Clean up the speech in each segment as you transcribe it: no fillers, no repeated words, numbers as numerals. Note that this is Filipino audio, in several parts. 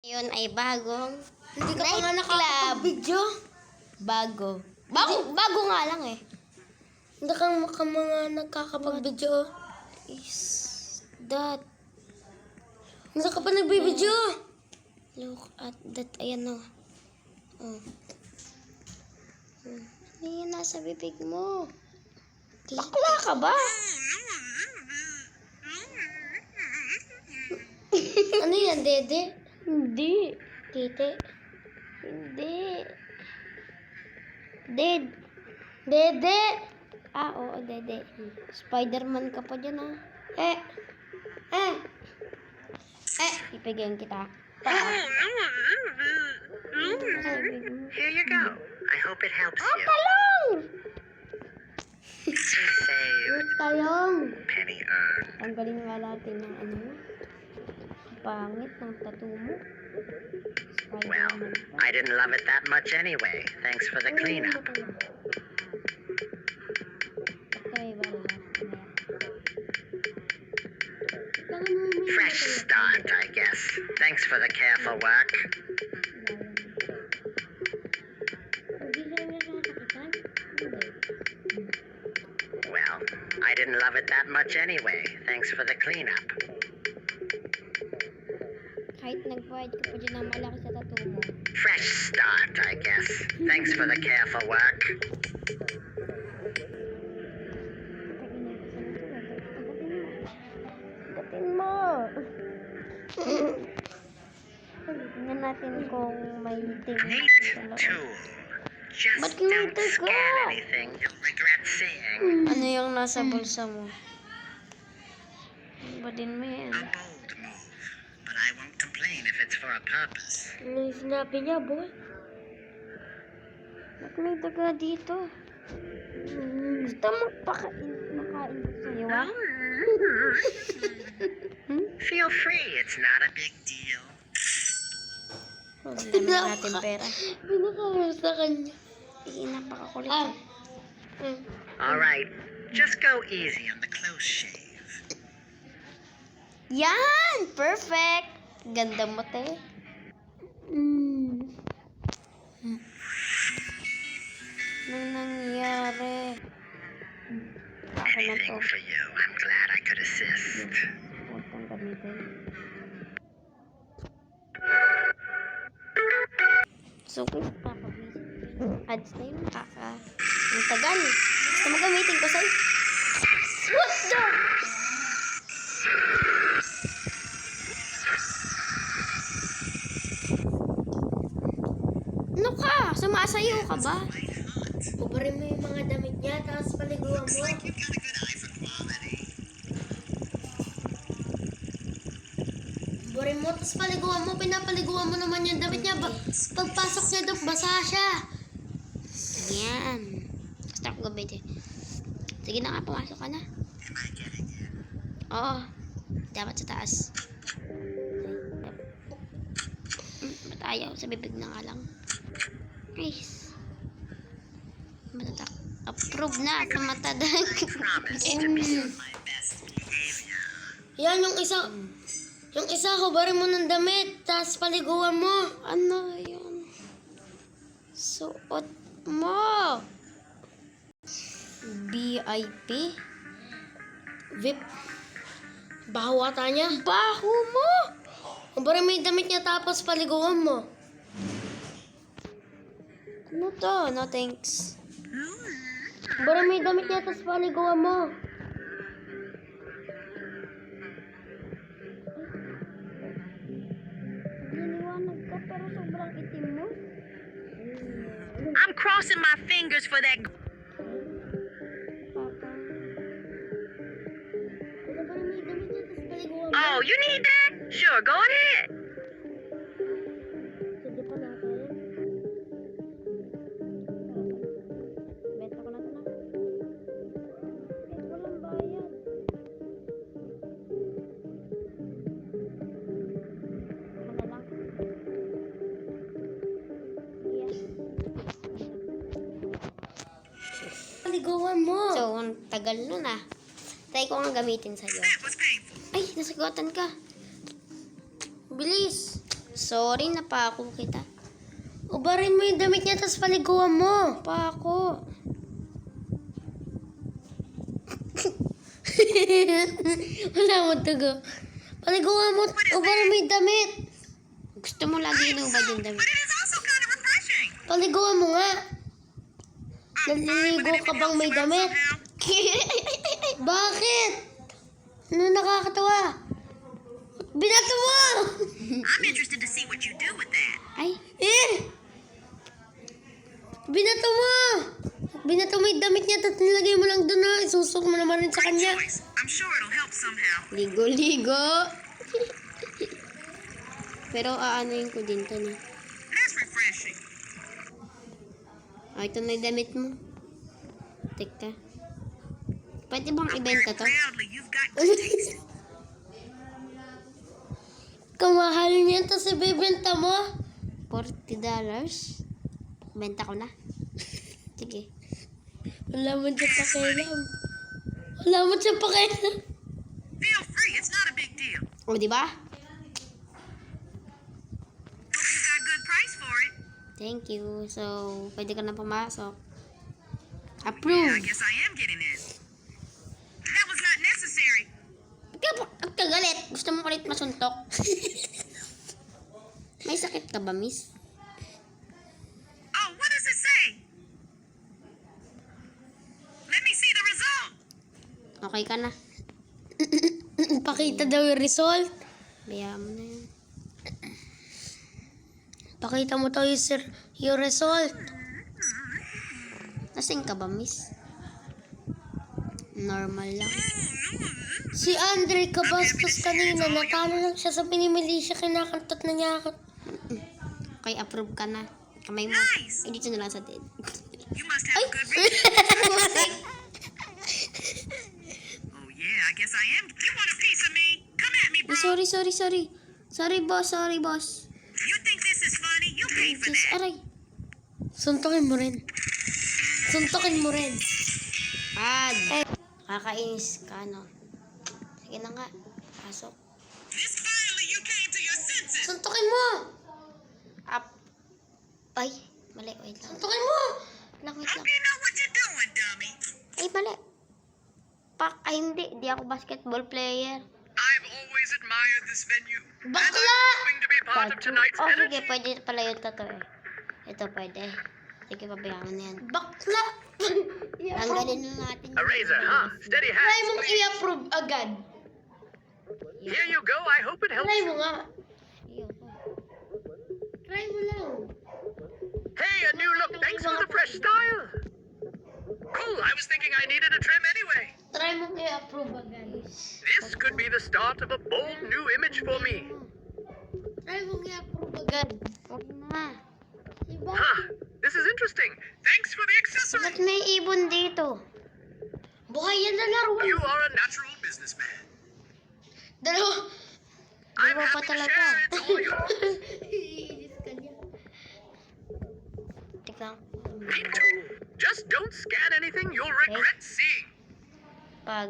Ngayon ay bagong Hindi ka pa nga nightclub. nakakapag-video. Bago nga lang eh. Hindi ka mga nagkakapag-video. Is that? Hindi ka pa nagbibideo. Look at that. Ayan o. Oh. Ano yan nasa bibig mo? Bakla ka ba? Ano yan, Dede? Hindi. Tite? Hindi. Dede? Ah, oo, Dede. Spider-Man ka pa dyan ah. Eh. Ipigyan kita. Here you go. I hope it helps you. Talong! Penny saved, Talong! penny earned. Ang galing nga natin ng ano mo. Pangit ng tattoo mo. Well, Spider-Man pa. I didn't love it that much anyway. Thanks for the cleanup. Okay, bala. Fresh start, I guess. Thanks for the careful work. Well, I didn't love it that much anyway. Thanks for the cleanup. Kahit nag-provide ka pa dyan ng malaki sa tattoo mo. Fresh start, I guess. Thanks for the careful work. Agatin mo! Tingnan natin kung may tingin Neat sa loob. tool. Just Ba't don't kinutay ko? scan anything you'll regret seeing. Ano yung nasa bulsa mo? Ba din mo yan? A bold move, but I won't complain if it's for a purpose. Ano yung sinabi niya, boy? Ba't may daga dito? Gusto mo makain ko sa'yo, ah? Feel free, it's not a big deal. Oh, dami natin pera. Pinakalas sa kanya. Napakakulit. Ah. All right, just go easy on the close shave. Yan! Perfect! Ganda mo, te. Anong nangyari? Ako na to. Anything for you. I'm glad I could assist. Huwag kang gamitin. So, kung kakabisit ads na yun, ang tagal. Gusto mo gamitin ko sa'yo? What the? Ano ka? Sumasayo ka ba? Ubarin mo yung mga damit niya, tapos paliguan mo. You've got a good eye for quality. Ubarin mo, tapos paliguan mo. Pinapaliguan mo naman yung damit niya. Pagpasok niya doon, basa siya. Yan. Gusto ko gamitin. Sige na nga, pumasok ka na. Am I getting it? Oo. Dapat sa taas. Ba't ayaw? Sa bibig na nga lang. Nice. Matatak. Approve na at matadag. Promise to be on my best behavior. Yan, yung isa. Yung isa, hubarin mo ng damit, tapos paliguan mo. Ano yun? Suot mo. VIP? VIP. Baho ata niya. Baho mo! Hubarin mo yung damit niya, tapos paliguan mo. Ano to? No thanks. Hubarin mo yung damit niya, tapos paliguan mo. Niliwanag ka pero sobrang itim mo. I'm crossing my fingers for that. Papa. Hubarin mo yung damit niya, tapos paliguan mo. Oh, you need that? Sure, go ahead. Sige pa natin. Benta ko na ito na. Walang bayad. Ano lang? Yes. Paliguan mo. So, ang tagal nun ah. Try ko nga gamitin sa'yo. That was painful. Ay, nasagatan ka. Bilis. Sorry, napako kita. Ubarin mo yung damit niya, tapos paliguan mo. Pako. Wala mo tugo. Paliguan mo, ubarin mo yung damit. Gusto mo lagi inubad yung damit. It is also kind of refreshing. Paliguan mo nga. Naliligo ka bang may damit? Bakit? Ano nakakatawa? Binato mo! I'm interested to see what you do with that. Ay, Binato mo! Binato mo yung damit niya, tapos nilagay mo lang doon na. Isusok mo naman rin sa kanya. I'm sure it'll help somehow. ligo-ligo. Pero aanoin ko din to na. That's refreshing. Oh, ito na yung damit mo. Teka. Pwede bang ibenta to? Proudly, you've got good taste. Kamahal niya, tapos ibibenta mo. $40. Benta ko na. Sige. Wala mo dyan pakialam. Wala mo dyan pakialam. Feel free, it's not a big deal. O, di ba? Hope you got a good price for it. Thank you. So, pwede ka na pumasok. Yeah, I Approve. guess I am getting in. That was not necessary. Ang kagalit. Gusto mo ulit masuntok? May sakit ka ba, miss? Oh, what does it say? Let me see the result. Okay ka na. Pakita daw yung result. Bayaan mo na yun. Pakita mo daw yung result. Lasing ka ba, miss? Normal lang. Si Andre Cabastos kanina, natalo lang siya sa pinimili siya, kinakantot na niya ako. Okay, approve ka na. Kamay mo. Nice. Eh, dito na lang sa dead. You must have a good reason. Oh yeah, I guess I am. You want a piece of me? Come at me, bro. Sorry. Sorry, boss. You think this is funny? You pay for Just, that. aray. Suntokin mo rin. Ad. Kakainis ka, no? Sige na nga. Pasok. This finally you came to your senses. Suntokin mo! Up. Ay, mali. Wait lang. Suntokin mo! Wait Hope lang. you know what you're doing, dummy. Ay, mali. Ay, hindi. Di ako basketball player. I've always admired this venue. Bakla! Hoping to be part of tonight's Oh, sige. energy. Pwede pala yung tato eh. Ito, pwede. Sige, pabayaan mo na yan. Bakla! Tanggalin na natin. A razor, huh? Steady Try hands. mong i-approve agad. Here you go. I hope it helps Try mo you. nga. Try mo lang. Hey, a new look. Thanks for the fresh style. Cool. I was thinking I needed a trim anyway. Try mong i-approve agad. This could be the start of a bold new image for me. Try mong i-approve agad. Huwag na. Diba? Huh. This is interesting. Thanks for the accessory. Ba't may ibon dito? Buhay yan na laro. You are a natural businessman. Dalawa. I'm Dalawa pa happy to talaga. share. It's all yours. Iinis ka niya. Teka. Me too. Just don't scan anything you'll regret seeing. Pag...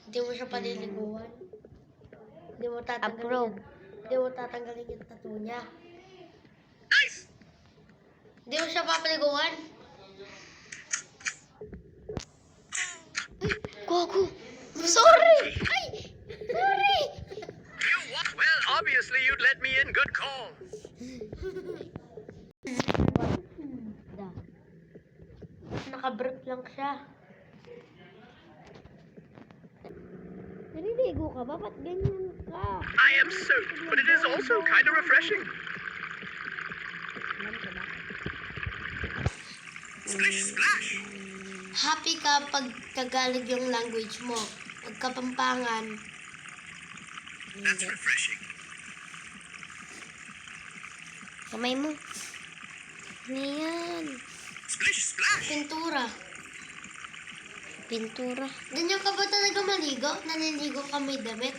Hindi mo siya paliliguan. Hindi mo tatanggalin. Approve. Hindi mo tatanggalin yung tattoo niya. Nice. Hindi mo siya papaliguan. Gogo. Sorry! Ay! Sorry! You what? Well, obviously you'd let me in. Good call. Nakabrief lang siya. Naliligo ka ba? Ba't ganyan ka? I am soaked, but it is also kind of refreshing. Splish splash. Happy ka pag Tagalog yung language mo. Pag Kapampangan, That's refreshing. Kamay mo. Ano yan? Splish splash. pintura. Pintura. Ganyan ka ba talaga maligo? Naliligo ka may damit?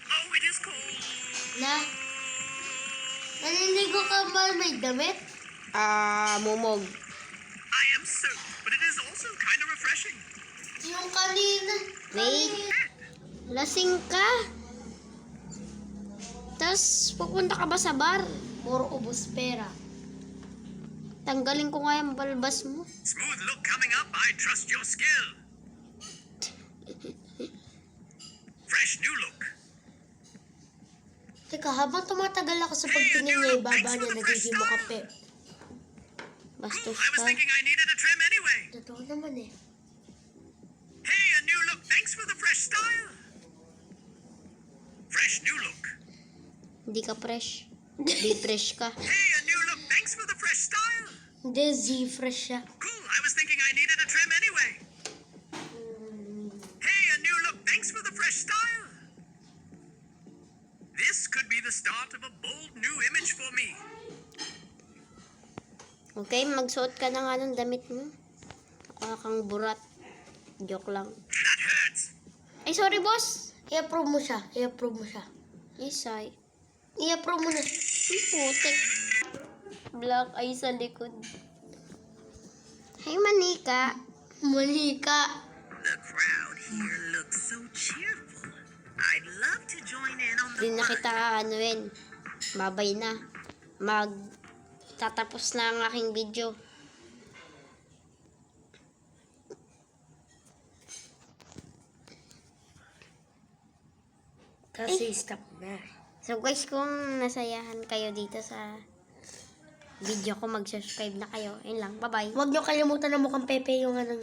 Oh, it is cold. Na? Naliligo ka ba may damit? Mumog. I am soaked, but it is also kind of refreshing. Yung kanina. Wait. kanina. Lasing ka? Tapos, pupunta ka ba sa bar? Puro ubos pera. Tanggalin ko nga yung balbas mo. Smooth look coming up. I trust your skill. Fresh new look. Teka, habang tumatagal ako sa pagtingin niya, ibaba niya nagiging makape. Bastos I was ka. thinking I needed a trim anyway. Totoo naman eh. Hey, a new look. Thanks for the fresh style. Fresh new look. Hindi ka fresh. Di fresh ka. Hey, a new look. Thanks for the fresh style. Hindi, Z-fresh siya. Cool. I was thinking I needed a trim anyway. Hey, a new look. Thanks for the fresh style. This could be the start of a bold new image for me. Okay, magsuot ka na nga ng damit mo. Ako kang burat. Joke lang. That hurts. Ay, sorry boss. I-approve mo siya. I-approve mo siya. Isay. I-approve mo na. Ang putik. Black eye sa likod. Hey, manika. Mali ka. The crowd here looks so cheerful. I'd love to join in on Di na kita anuin. Babay na. Tatapos na ang aking video. Kasi stop na. So guys, kung nasayahan kayo dito sa video ko, mag-subscribe na kayo. Yun lang. Bye-bye. Huwag niyo kalimutan na mukhang Pepe yung ano niya.